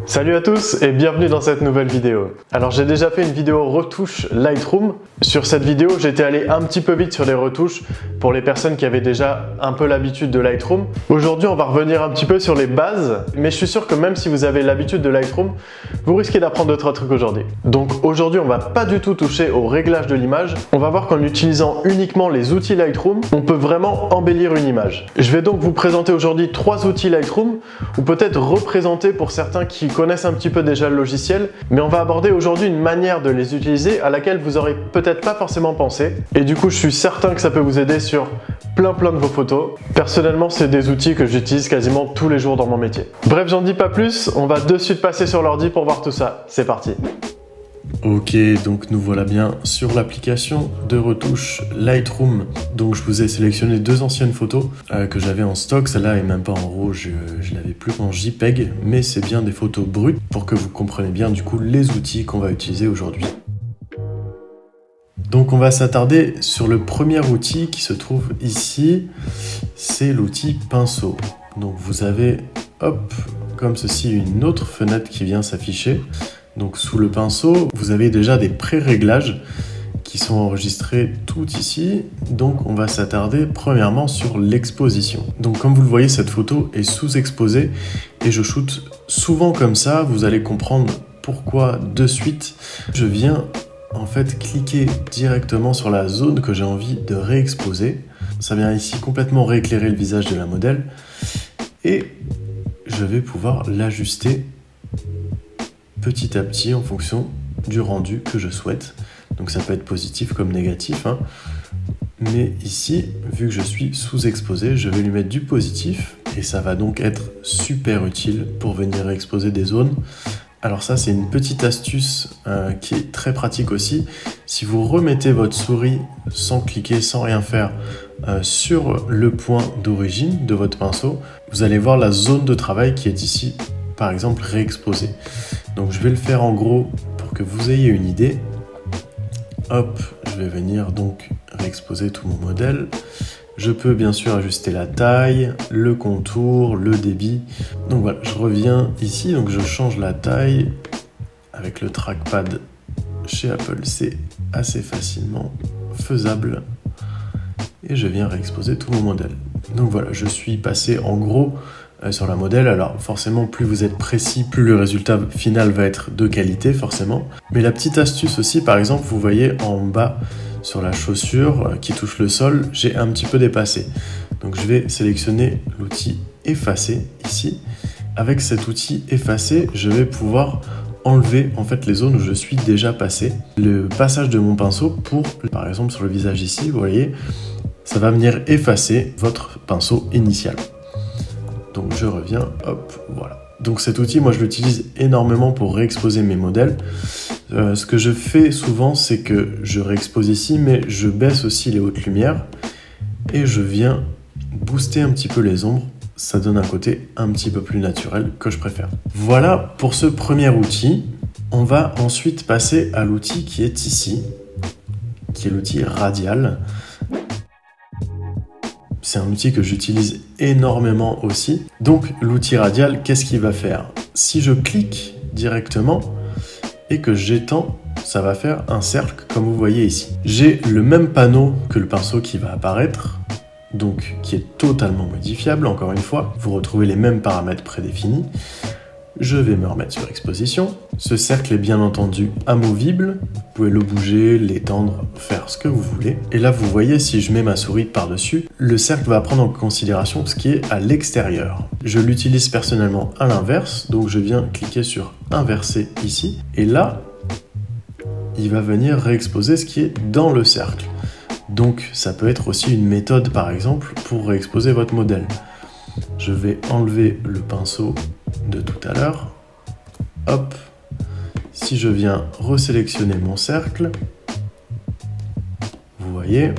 Salut à tous et bienvenue dans cette nouvelle vidéo. Alors j'ai déjà fait une vidéo retouche Lightroom. Sur cette vidéo, j'étais allé un petit peu vite sur les retouches pour les personnes qui avaient déjà un peu l'habitude de Lightroom. Aujourd'hui, on va revenir un petit peu sur les bases, mais je suis sûr que même si vous avez l'habitude de Lightroom, vous risquez d'apprendre d'autres trucs aujourd'hui. Donc aujourd'hui, on va pas du tout toucher au réglage de l'image. On va voir qu'en utilisant uniquement les outils Lightroom, on peut vraiment embellir une image. Je vais donc vous présenter aujourd'hui 3 outils Lightroom, ou peut-être représenter pour certains qui connaissent un petit peu déjà le logiciel, mais on va aborder aujourd'hui une manière de les utiliser à laquelle vous aurez peut-être pas forcément pensé. Et du coup, je suis certain que ça peut vous aider sur plein de vos photos. Personnellement, c'est des outils que j'utilise quasiment tous les jours dans mon métier. Bref, j'en dis pas plus, on va de suite passer sur l'ordi pour voir tout ça. C'est parti. Ok, donc nous voilà bien sur l'application de retouche Lightroom. Donc je vous ai sélectionné 2 anciennes photos que j'avais en stock. Celle-là est même pas en RAW, je l'avais plus en JPEG, mais c'est bien des photos brutes pour que vous compreniez bien du coup les outils qu'on va utiliser aujourd'hui. Donc on va s'attarder sur le premier outil qui se trouve ici, c'est l'outil pinceau. Donc vous avez, hop, comme ceci, une autre fenêtre qui vient s'afficher. Donc sous le pinceau, vous avez déjà des pré-réglages qui sont enregistrés tout ici. Donc on va s'attarder premièrement sur l'exposition. Donc comme vous le voyez, cette photo est sous-exposée et je shoote souvent comme ça. Vous allez comprendre pourquoi de suite. Je viens en fait cliquer directement sur la zone que j'ai envie de réexposer. Ça vient ici complètement rééclairer le visage de la modèle et je vais pouvoir l'ajuster petit à petit en fonction du rendu que je souhaite. Donc ça peut être positif comme négatif, hein. Mais ici, vu que je suis sous-exposé, je vais lui mettre du positif et ça va donc être super utile pour venir exposer des zones. Alors ça, c'est une petite astuce qui est très pratique aussi. Si vous remettez votre souris sans cliquer, sans rien faire, sur le point d'origine de votre pinceau, vous allez voir la zone de travail qui est ici, par exemple, réexposée. Donc je vais le faire en gros pour que vous ayez une idée. Hop, je vais venir donc réexposer tout mon modèle. Je peux bien sûr ajuster la taille, le contour, le débit. Donc voilà, je reviens ici, donc je change la taille avec le trackpad chez Apple. C'est assez facilement faisable. Et je viens réexposer tout mon modèle. Donc voilà, je suis passé en gros sur la modèle. Alors forcément, plus vous êtes précis, plus le résultat final va être de qualité forcément. Mais la petite astuce aussi, par exemple, vous voyez en bas sur la chaussure qui touche le sol, j'ai un petit peu dépassé. Donc je vais sélectionner l'outil effacer ici. Avec cet outil effacer, je vais pouvoir enlever en fait les zones où je suis déjà passé. Le passage de mon pinceau pour, par exemple sur le visage ici, vous voyez, ça va venir effacer votre pinceau initial. Donc je reviens, hop, voilà. Donc cet outil, moi je l'utilise énormément pour réexposer mes modèles. Ce que je fais souvent, c'est que je réexpose ici, mais je baisse aussi les hautes lumières et je viens booster un petit peu les ombres. Ça donne un côté un petit peu plus naturel que je préfère. Voilà pour ce premier outil. On va ensuite passer à l'outil qui est ici, qui est l'outil radial. C'est un outil que j'utilise énormément aussi. Donc l'outil radial, qu'est-ce qu'il va faire? Si je clique directement et que j'étends, ça va faire un cercle comme vous voyez ici. J'ai le même panneau que le pinceau qui va apparaître, donc qui est totalement modifiable, encore une fois. Vous retrouvez les mêmes paramètres prédéfinis. Je vais me remettre sur exposition. Ce cercle est bien entendu amovible. Vous pouvez le bouger, l'étendre, faire ce que vous voulez. Et là, vous voyez, si je mets ma souris par-dessus, le cercle va prendre en considération ce qui est à l'extérieur. Je l'utilise personnellement à l'inverse, donc je viens cliquer sur inverser ici. Et là, il va venir réexposer ce qui est dans le cercle. Donc, ça peut être aussi une méthode, par exemple, pour réexposer votre modèle. Je vais enlever le pinceau de tout à l'heure. Hop. Si je viens resélectionner mon cercle, vous voyez,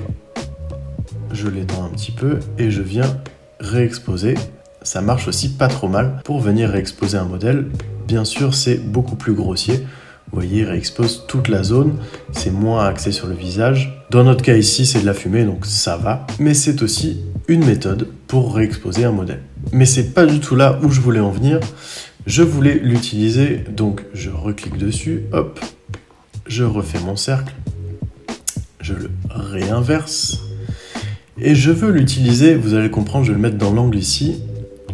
je l'étends un petit peu et je viens réexposer. Ça marche aussi pas trop mal pour venir réexposer un modèle. Bien sûr, c'est beaucoup plus grossier. Vous voyez, il réexpose toute la zone. C'est moins axé sur le visage. Dans notre cas ici, c'est de la fumée, donc ça va. Mais c'est aussi une méthode pour réexposer un modèle. Mais c'est pas du tout là où je voulais en venir. Je voulais l'utiliser, donc je reclique dessus, hop, je refais mon cercle, je le réinverse, et je veux l'utiliser, vous allez comprendre, je vais le mettre dans l'angle ici,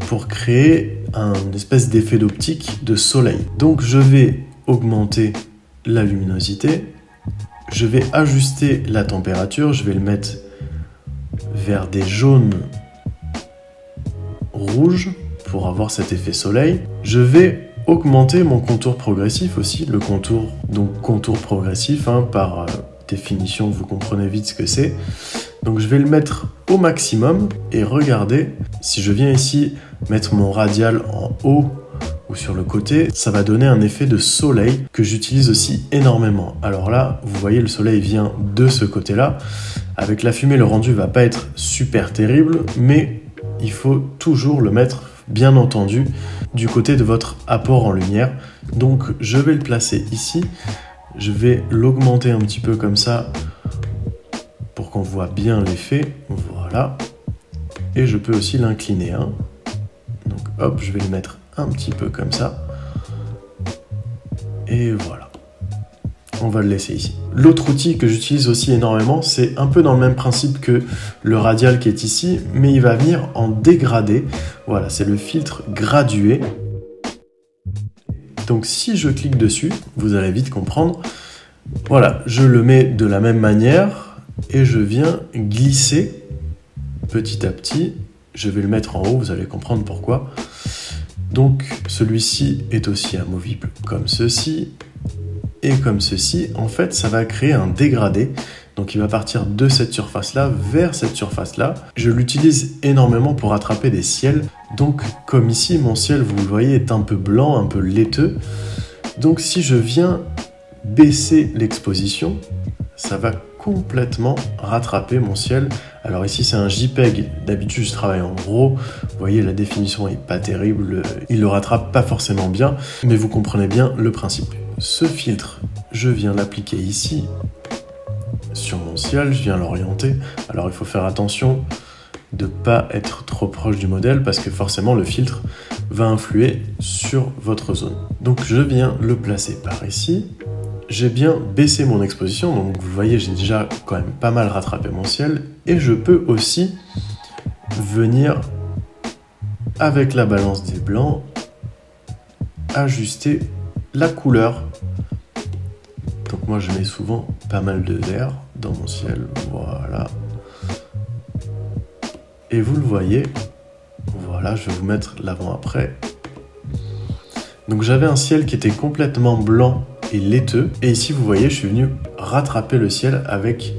pour créer un espèce d'effet d'optique de soleil. Donc je vais augmenter la luminosité, je vais ajuster la température, je vais le mettre vers des jaunes rouges pour avoir cet effet soleil. Je vais augmenter mon contour progressif aussi, le contour, donc contour progressif, par définition vous comprenez vite ce que c'est. Donc je vais le mettre au maximum et regardez, si je viens ici mettre mon radial en haut ou sur le côté, ça va donner un effet de soleil que j'utilise aussi énormément. Alors là, vous voyez, le soleil vient de ce côté-là. Avec la fumée, le rendu va pas être super terrible, mais il faut toujours le mettre, bien entendu, du côté de votre apport en lumière. Donc je vais le placer ici, je vais l'augmenter un petit peu comme ça, pour qu'on voit bien l'effet, voilà. Et je peux aussi l'incliner, Donc hop, je vais le mettre un petit peu comme ça. Et voilà. On va le laisser ici. L'autre outil que j'utilise aussi énormément, c'est un peu dans le même principe que le radial qui est ici, mais il va venir en dégradé. Voilà, c'est le filtre gradué. Donc si je clique dessus, vous allez vite comprendre. Voilà, je le mets de la même manière. Et je viens glisser petit à petit. Je vais le mettre en haut, vous allez comprendre pourquoi. Donc celui-ci est aussi amovible comme ceci et comme ceci. En fait, ça va créer un dégradé. Donc il va partir de cette surface-là vers cette surface-là. Je l'utilise énormément pour attraper des ciels. Donc comme ici, mon ciel, vous le voyez, est un peu blanc, un peu laiteux. Donc si je viens baisser l'exposition, ça va complètement rattraper mon ciel. Alors ici c'est un JPEG, d'habitude je travaille en RAW, vous voyez la définition est pas terrible, il le rattrape pas forcément bien, mais vous comprenez bien le principe. Ce filtre, je viens l'appliquer ici, sur mon ciel, je viens l'orienter. Alors il faut faire attention de ne pas être trop proche du modèle parce que forcément le filtre va influer sur votre zone. Donc je viens le placer par ici. J'ai bien baissé mon exposition, donc vous voyez, j'ai déjà quand même pas mal rattrapé mon ciel. Et je peux aussi venir, avec la balance des blancs, ajuster la couleur. Donc moi, je mets souvent pas mal de vert dans mon ciel, voilà. Et vous le voyez, voilà, je vais vous mettre l'avant-après. Donc j'avais un ciel qui était complètement blanc et laiteux. Et ici, vous voyez, je suis venu rattraper le ciel avec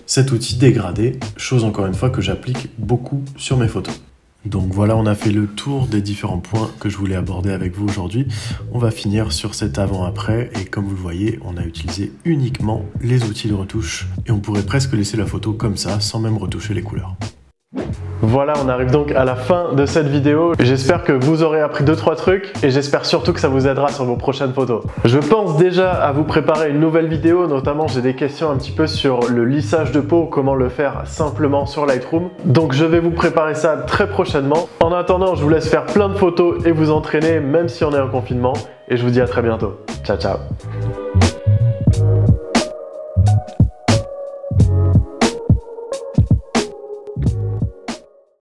cet outil dégradé, chose encore une fois que j'applique beaucoup sur mes photos. Donc voilà, on a fait le tour des différents points que je voulais aborder avec vous aujourd'hui. On va finir sur cet avant-après et comme vous le voyez, on a utilisé uniquement les outils de retouche et on pourrait presque laisser la photo comme ça sans même retoucher les couleurs. Voilà, on arrive donc à la fin de cette vidéo. J'espère que vous aurez appris 2-3 trucs et j'espère surtout que ça vous aidera sur vos prochaines photos. Je pense déjà à vous préparer une nouvelle vidéo, notamment j'ai des questions un petit peu sur le lissage de peau, comment le faire simplement sur Lightroom. Donc je vais vous préparer ça très prochainement. En attendant, je vous laisse faire plein de photos et vous entraîner même si on est en confinement et je vous dis à très bientôt. Ciao ciao.